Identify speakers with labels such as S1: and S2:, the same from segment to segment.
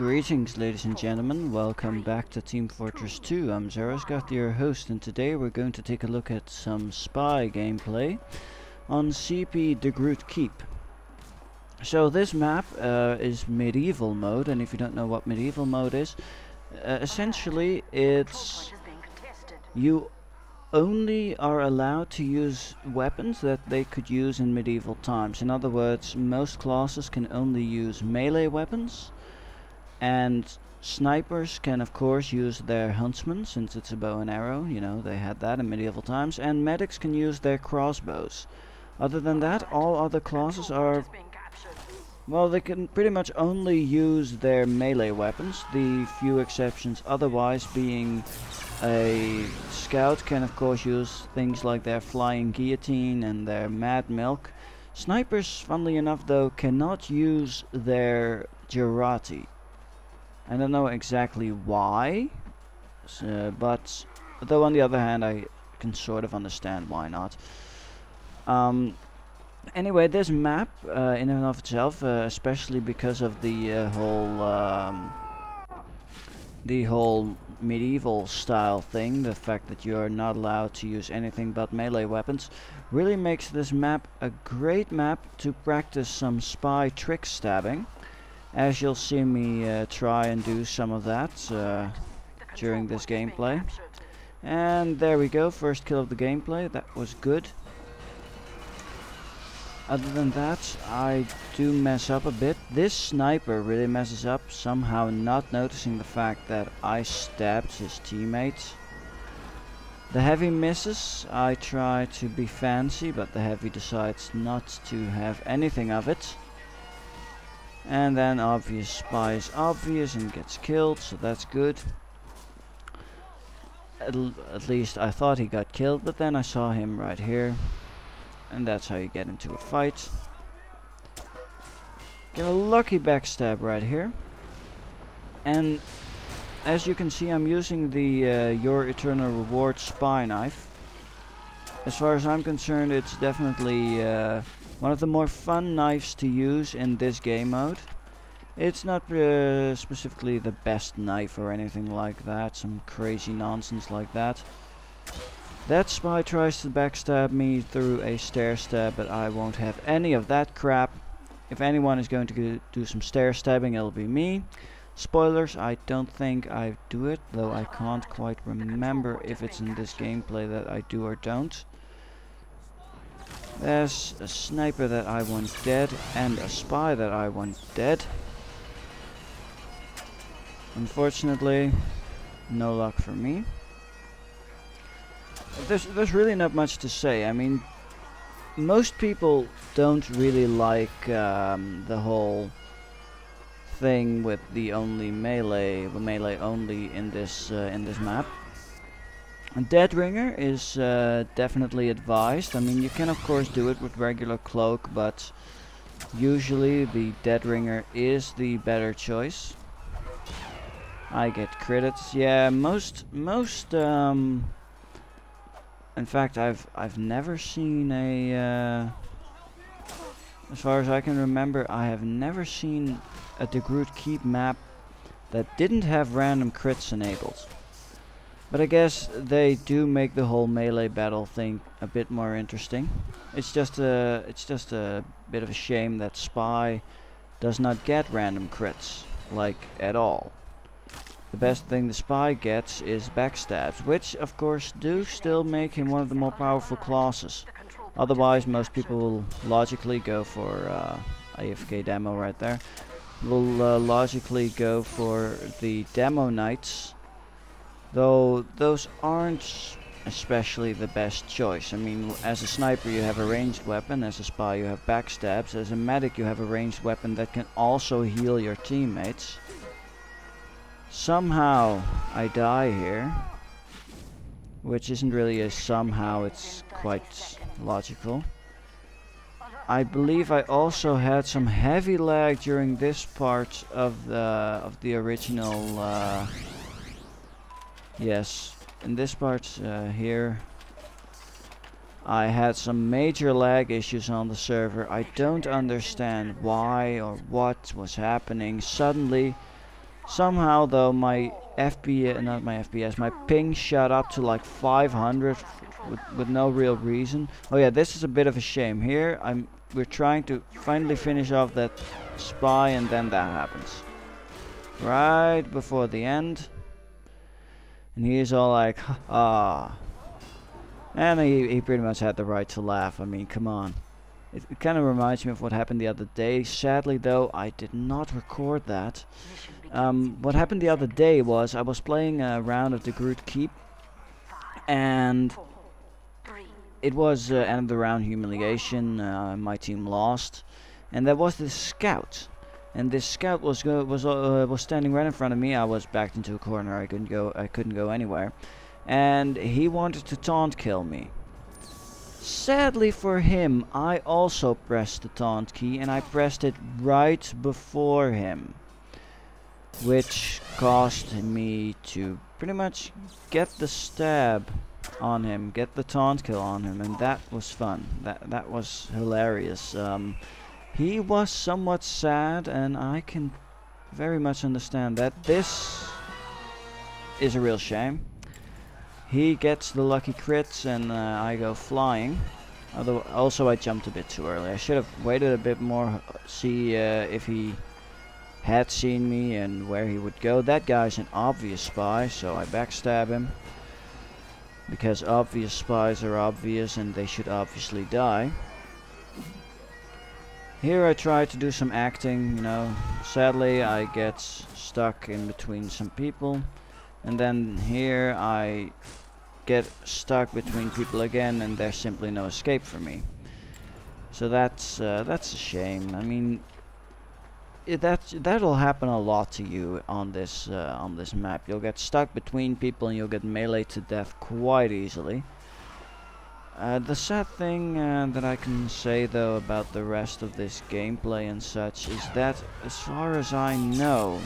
S1: Greetings ladies and gentlemen, welcome back to Team Fortress 2. I'm Zarasgat, your host, and today we're going to take a look at some spy gameplay on CP De Groot Keep. So this map is medieval mode, and if you don't know what medieval mode is, essentially it's you only are allowed to use weapons that they could use in medieval times. In other words, most classes can only use melee weapons, and snipers can of course use their huntsmen, since it's a bow and arrow, you know, they had that in medieval times, and medics can use their crossbows. Other than that, all other classes are, well, they can pretty much only use their melee weapons, the few exceptions otherwise being a scout can of course use things like their flying guillotine and their mad milk. Snipers, funnily enough though, cannot use their Jarate. I don't know exactly why, but though on the other hand I can sort of understand why not. Anyway, this map in and of itself, especially because of the whole medieval style thing, the fact that you are not allowed to use anything but melee weapons, really makes this map a great map to practice some spy trick stabbing. As you'll see me try and do some of that during this gameplay. And there we go, first kill of the gameplay, that was good. Other than that, I do mess up a bit. This sniper really messes up, somehow not noticing the fact that I stabbed his teammate. The heavy misses, I try to be fancy, but the heavy decides not to have anything of it. And then obvious spy is obvious and gets killed, so that's good. At least I thought he got killed, but then I saw him right here. And that's how you get into a fight. Get a lucky backstab right here. And as you can see, I'm using the Your Eternal Reward spy knife. As far as I'm concerned, it's definitely one of the more fun knives to use in this game mode. It's not specifically the best knife or anything like that, some crazy nonsense like that. That spy tries to backstab me through a stair stab, but I won't have any of that crap. If anyone is going to do some stair stabbing, it'll be me. Spoilers, I don't think I do it, though I can't quite remember if it's in this gameplay that I do or don't. There's a sniper that I want dead, and a spy that I want dead. Unfortunately, no luck for me. There's really not much to say. I mean, most people don't really like the whole thing with the melee only in this map. Dead Ringer is definitely advised. I mean, you can of course do it with regular cloak, but usually the Dead Ringer is the better choice. I get credits. Yeah, most in fact, I've never seen a as far as I can remember, I have never seen a De Groot Keep map that didn't have random crits enabled. But I guess they do make the whole melee battle thing a bit more interesting. It's just a bit of a shame that spy does not get random crits, like at all. The best thing the spy gets is backstabs, which of course do still make him one of the more powerful classes. Otherwise, most people will logically go for AFK demo right there. Will logically go for the demo knights, though those aren't especially the best choice. I mean, as a sniper you have a ranged weapon, as a spy you have backstabs, as a medic you have a ranged weapon that can also heal your teammates. Somehow I die here, which isn't really a somehow, it's quite logical. I believe I also had some heavy lag during this part of the original. Yes, in this part here, I had some major lag issues on the server. I don't understand why or what was happening. Suddenly, Somehow though my FPS, not my FPS, my ping shot up to like 500 with no real reason. Oh yeah, this is a bit of a shame. Here we're trying to finally finish off that spy and then that happens. Right before the end. And he's all like, ah. And he pretty much had the right to laugh. I mean, come on. It kind of reminds me of what happened the other day. Sadly though, I did not record that. What happened the other day was I was playing a round of the Groot Keep, and it was end of the round humiliation. My team lost, and there was this scout, and this scout was standing right in front of me. I was backed into a corner. I couldn't go anywhere, and he wanted to taunt kill me. Sadly for him, I also pressed the taunt key, and I pressed it right before him, which caused me to pretty much get the stab on him, get the taunt kill on him, and that was fun. That was hilarious. He was somewhat sad, and I can very much understand that. This is a real shame. He gets the lucky crits, and I go flying. Although also I jumped a bit too early. I should have waited a bit more, see if he had seen me and where he would go. That guy's an obvious spy, so I backstab him. Because obvious spies are obvious and they should obviously die. Here I try to do some acting, you know. Sadly I get stuck in between some people. And then here I get stuck between people again, and there's simply no escape for me. So that's a shame. I mean, that'll happen a lot to you on this map. You'll get stuck between people and you'll get meleeed to death quite easily. The sad thing that I can say though about the rest of this gameplay and such is that, as far as I know,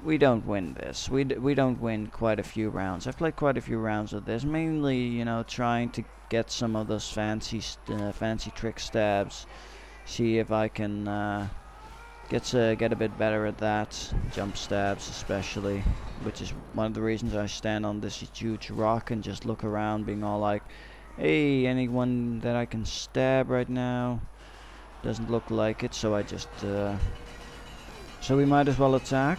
S1: we don't win this. We don't win quite a few rounds. I've played quite a few rounds of this, mainly, you know, trying to get some of those fancy trick stabs. See if I can get a bit better at that. Jump stabs especially, which is one of the reasons I stand on this huge rock and just look around, being all like, hey, anyone that I can stab right now? Doesn't look like it, so I just so we might as well attack.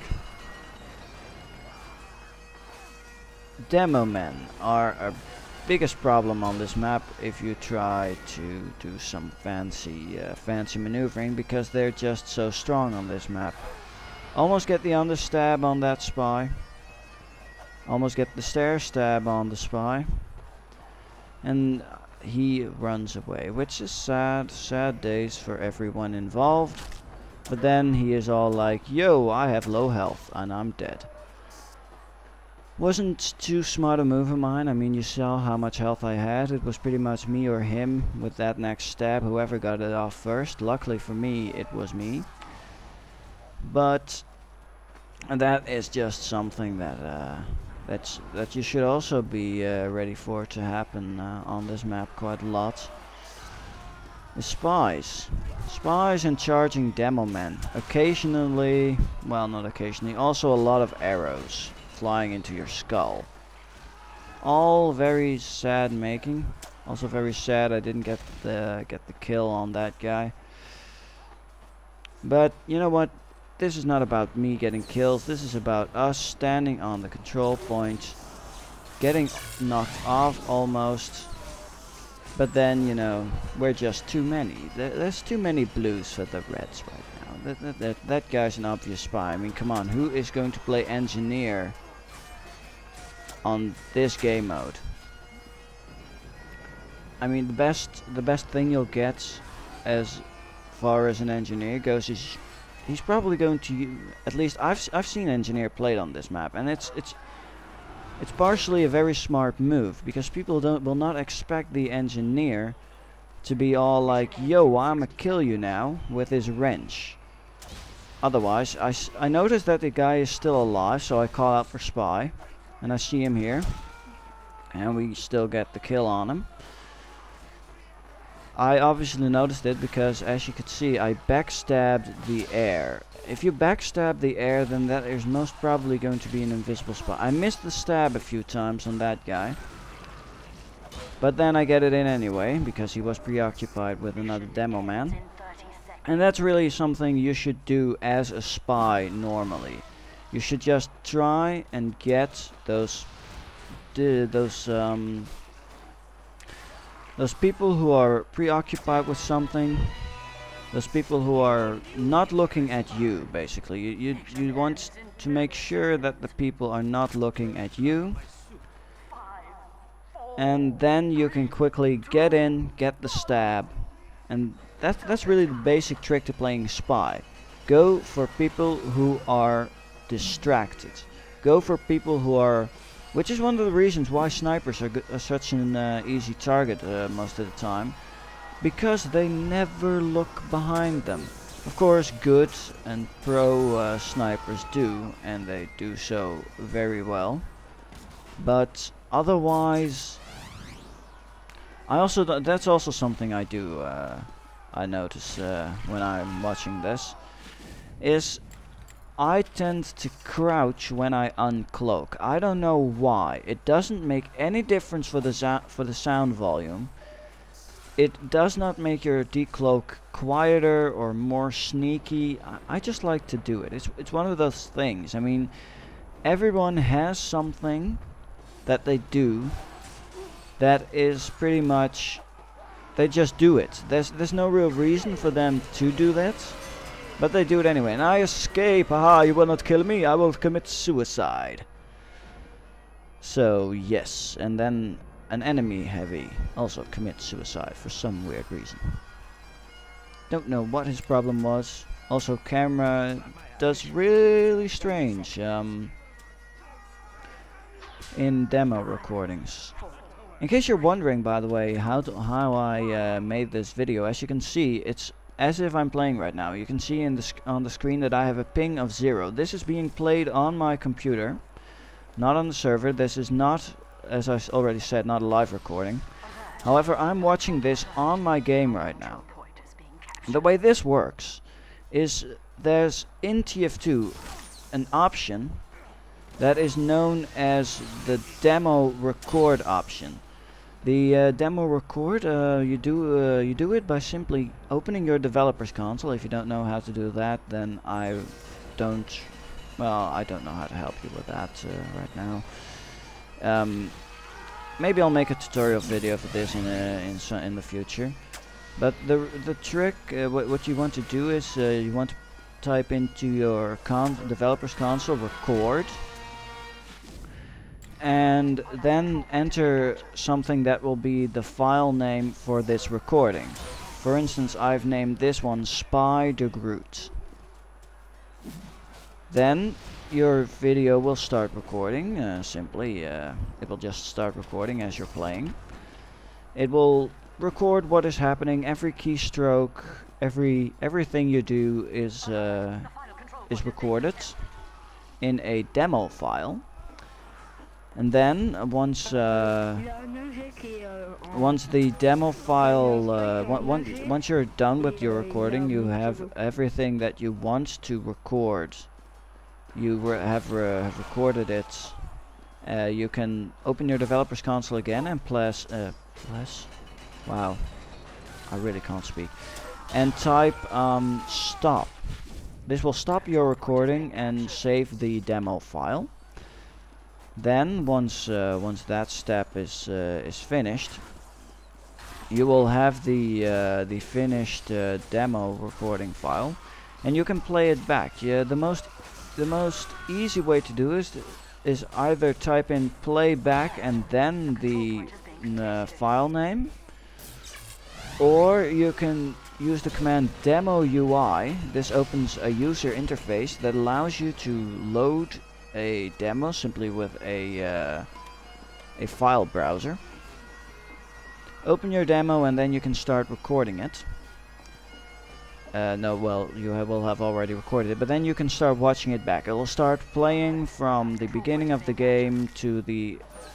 S1: Demo men are a biggest problem on this map if you try to do some fancy maneuvering, because they're just so strong on this map. Almost get the understab on that spy. Almost get the stair stab on the spy. And he runs away, which is sad days for everyone involved. But then he is all like, yo, I have low health and I'm dead. Wasn't too smart a move of mine. I mean, you saw how much health I had. It was pretty much me or him with that next stab, whoever got it off first. Luckily for me, it was me. But that is just something that that you should also be ready for to happen on this map quite a lot. The spies and charging demo men. Occasionally, well, not occasionally, also a lot of arrows flying into your skull. All very sad making. Also very sad I didn't get the kill on that guy. But you know what? This is not about me getting kills. This is about us standing on the control point, getting knocked off almost. But then, you know, we're just too many. There's too many blues for the reds right now. That guy's an obvious spy. I mean, come on, who is going to play engineer on this game mode? I mean, the best thing you'll get as far as an engineer goes is he's probably going to, at least I've seen engineer played on this map, and it's partially a very smart move, because people will not expect the engineer to be all like, yo, I'ma kill you now with his wrench. Otherwise, I noticed that the guy is still alive, so I call out for spy, and I see him here, and we still get the kill on him. I obviously noticed it because, as you could see, I backstabbed the air. if you backstab the air, then that is most probably going to be an invisible spot. I missed the stab a few times on that guy. But then I get it in anyway, because he was preoccupied with another demo man. And that's really something you should do as a spy normally. You should just try and get those people who are preoccupied with something. Those people who are not looking at you, basically. You want to make sure that the people are not looking at you. And then you can quickly get in, get the stab. And that's really the basic trick to playing spy. Go for people who are distracted. Go for people who are... Which is one of the reasons why snipers are such an easy target most of the time. Because they never look behind them. Of course, good and pro snipers do, and they do so very well. But otherwise, that's also something I do. I notice when I'm watching this, is I tend to crouch when I uncloak. I don't know why. It doesn't make any difference for the sound volume. It does not make your decloak quieter or more sneaky. I just like to do it. It's one of those things. I mean, everyone has something that they do that is pretty much, they just do it. There's no real reason for them to do that, but they do it anyway. And I escape. Haha, you will not kill me. I will commit suicide. So yes, and then an enemy heavy also commits suicide for some weird reason. Don't know what his problem was. Also, camera does really strange in demo recordings. In case you're wondering, by the way, how I made this video, as you can see, it's as if I'm playing right now. You can see on the screen that I have a ping of 0. This is being played on my computer, not on the server. This is not, as I already said, not a live recording. However, I'm watching this on my game right now. The way this works is there's in TF2 an option that is known as the demo record option. The demo record, you do it by simply opening your developer's console. If you don't know how to do that, then I don't know how to help you with that right now. Maybe I'll make a tutorial video for this in the future. But the trick, what you want to do is you want to type into your developer's console record, and then enter something that will be the file name for this recording. For instance, I've named this one Spy de Groot. Then your video will start recording. Simply, it will just start recording as you're playing. It will record what is happening. Every keystroke, everything you do is recorded in a demo file. And then once the demo file, once you're done with your recording, you have everything that you want to record. You have recorded it. You can open your developer's console again and wow, I really can't speak. And type stop. This will stop your recording and save the demo file. Then once that step is finished, you will have the finished demo recording file, and you can play it back. Yeah, the most easy way to do is either type in playback and then the file name, or you can use the command demo UI. This opens a user interface that allows you to load a demo simply with a file browser. Open your demo and then you can start recording it. No, well, you will have already recorded it, but then you can start watching it back. It will start playing from the beginning of the game to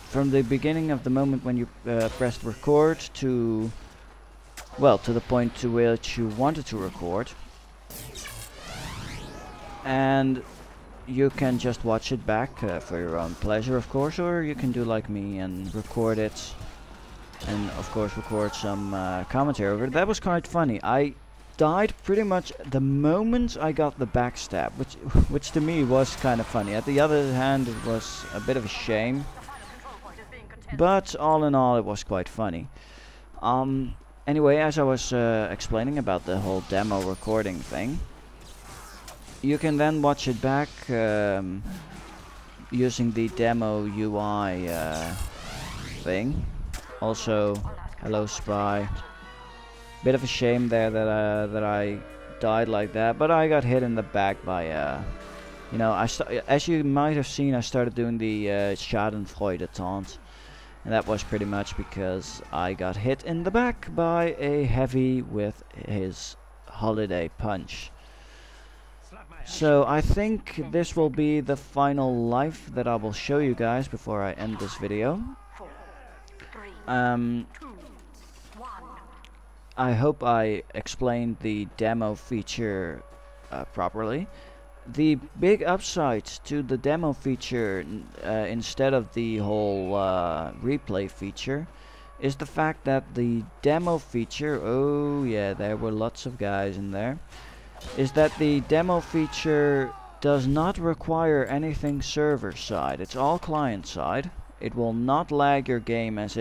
S1: from the beginning of the moment when you pressed record to, well, to the point to which you wanted to record. and you can just watch it back for your own pleasure, of course, or you can do like me and record it, and of course record some commentary over it. That was quite funny. I died pretty much the moment I got the backstab, which to me was kind of funny. At the other hand, it was a bit of a shame, but all in all, it was quite funny. Anyway, as I was explaining about the whole demo recording thing, you can then watch it back using the demo UI thing. Also, hello Spy. Bit of a shame there that I died like that, but I got hit in the back by you know, as you might have seen, I started doing the Schadenfreude taunt, and that was pretty much because I got hit in the back by a heavy with his holiday punch. So I think this will be the final life that I will show you guys before I end this video. I hope I explained the demo feature properly. The big upside to the demo feature, instead of the whole replay feature, is the fact that the demo feature, oh yeah, there were lots of guys in there, is that the demo feature does not require anything server side. It's all client side. It will not lag your game as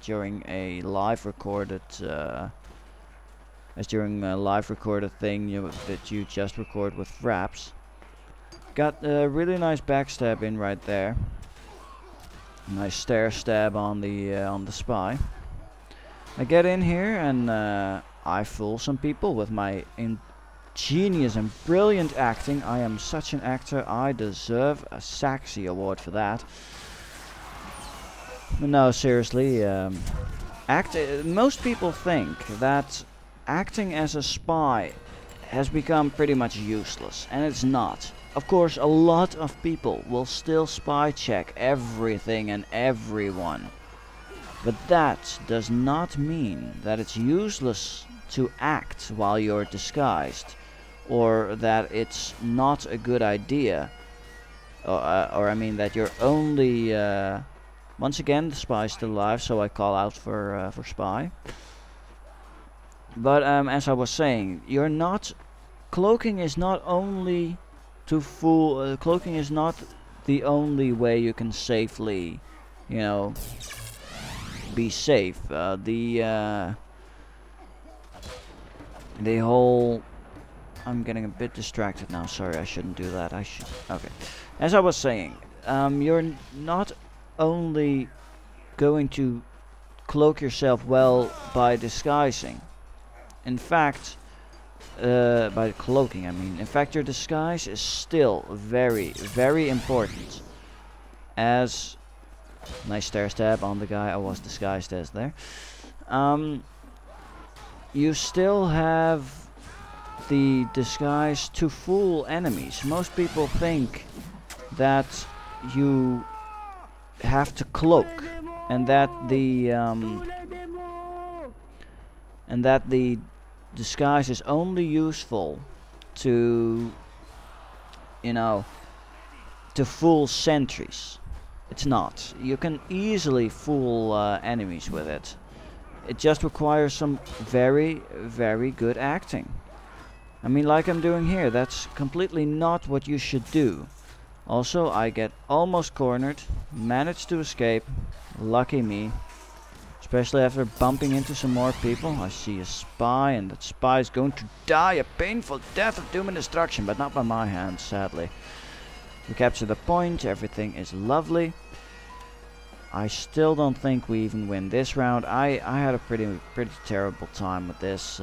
S1: during a live recorded thing that you just record with fraps. Got a really nice backstab in right there. Nice stair stab on the spy. I get in here and I fool some people with my ingenious and brilliant acting. I am such an actor. I deserve a Saxy award for that. No, seriously, most people think that acting as a spy has become pretty much useless, and it's not. Of course, a lot of people will still spy check everything and everyone, but that does not mean that it's useless to act while you're disguised, or that it's not a good idea, or I mean that you're only once again, the spy is still alive, so I call out for Spy. But as I was saying, cloaking is not only to fool. Cloaking is not the only way you can safely, you know, be safe. The whole. I'm getting a bit distracted now. Sorry, I shouldn't do that. Okay. As I was saying, you're not only going to cloak yourself well by disguising. In fact, by cloaking I mean. In fact, your disguise is still very, very important. As nice stair stab on the guy I was disguised as there. You still have the disguise to fool enemies. Most people think that you have to cloak, and that the disguise is only useful to, you know, to fool sentries. It's not. You can easily fool enemies with it. It just requires some very, very good acting. I mean, like I'm doing here, that's completely not what you should do. Also, I get almost cornered, managed to escape, lucky me. Especially after bumping into some more people. I see a spy, and that spy is going to die a painful death of doom and destruction, but not by my hands, sadly. We capture the point, everything is lovely. I still don't think we even win this round. I had a pretty terrible time with this.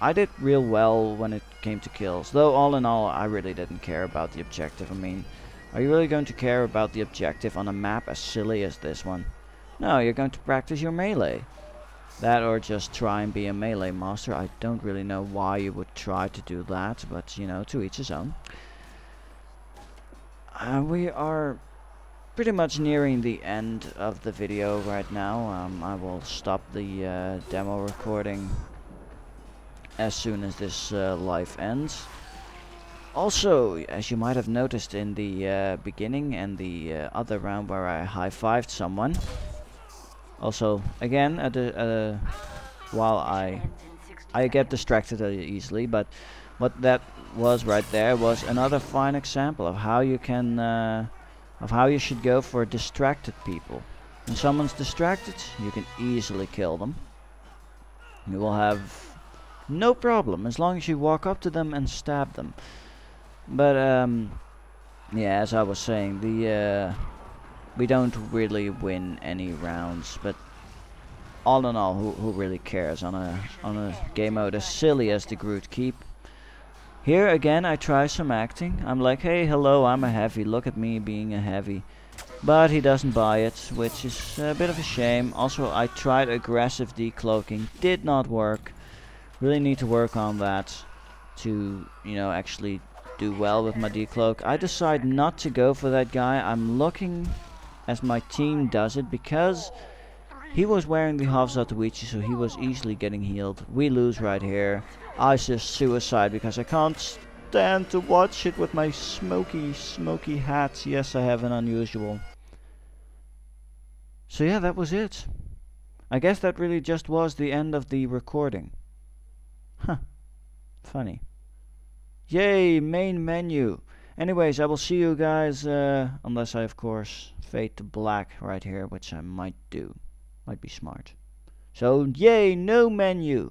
S1: I did real well when it came to kills, though all in all I really didn't care about the objective. I mean, are you really going to care about the objective on a map as silly as this one? No, you're going to practice your melee. That, or just try and be a melee master. I don't really know why you would try to do that, but you know, to each his own. We are pretty much nearing the end of the video right now. I will stop the demo recording as soon as this live ends. Also, as you might have noticed in the beginning and the other round where I high-fived someone, also again while I get distracted easily, but what that was right there was another fine example of how you can of how you should go for distracted people. When someone's distracted, you can easily kill them. You will have no problem as long as you walk up to them and stab them. But yeah, as I was saying, we don't really win any rounds, but all in all, who really cares on a game mode as silly as the Groot Keep? Here again, I try some acting. I'm like, hey, hello, I'm a heavy. Look at me being a heavy. But he doesn't buy it, which is a bit of a shame. Also, I tried aggressive decloaking, did not work. Really need to work on that to, you know, actually do well with my decloak. I decide not to go for that guy. I'm looking as my team does it because he was wearing the half Zatoichi, so he was easily getting healed. We lose right here. I just suicide because I can't stand to watch it with my smoky hat. Yes, I have an unusual. So yeah, that was it. I guess that really just was the end of the recording. Huh. Funny. Yay, main menu. Anyways, I will see you guys, unless I of course fade to black right here, which I might do. Might be smart. So, yay, no menu.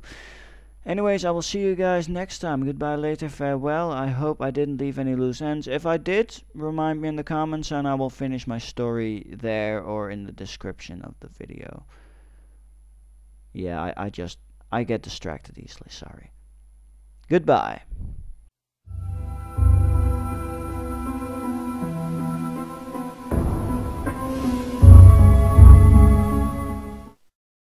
S1: Anyways, I will see you guys next time. Goodbye, later, farewell. I hope I didn't leave any loose ends. If I did, remind me in the comments and I will finish my story there or in the description of the video. Yeah, I get distracted easily, sorry. Goodbye.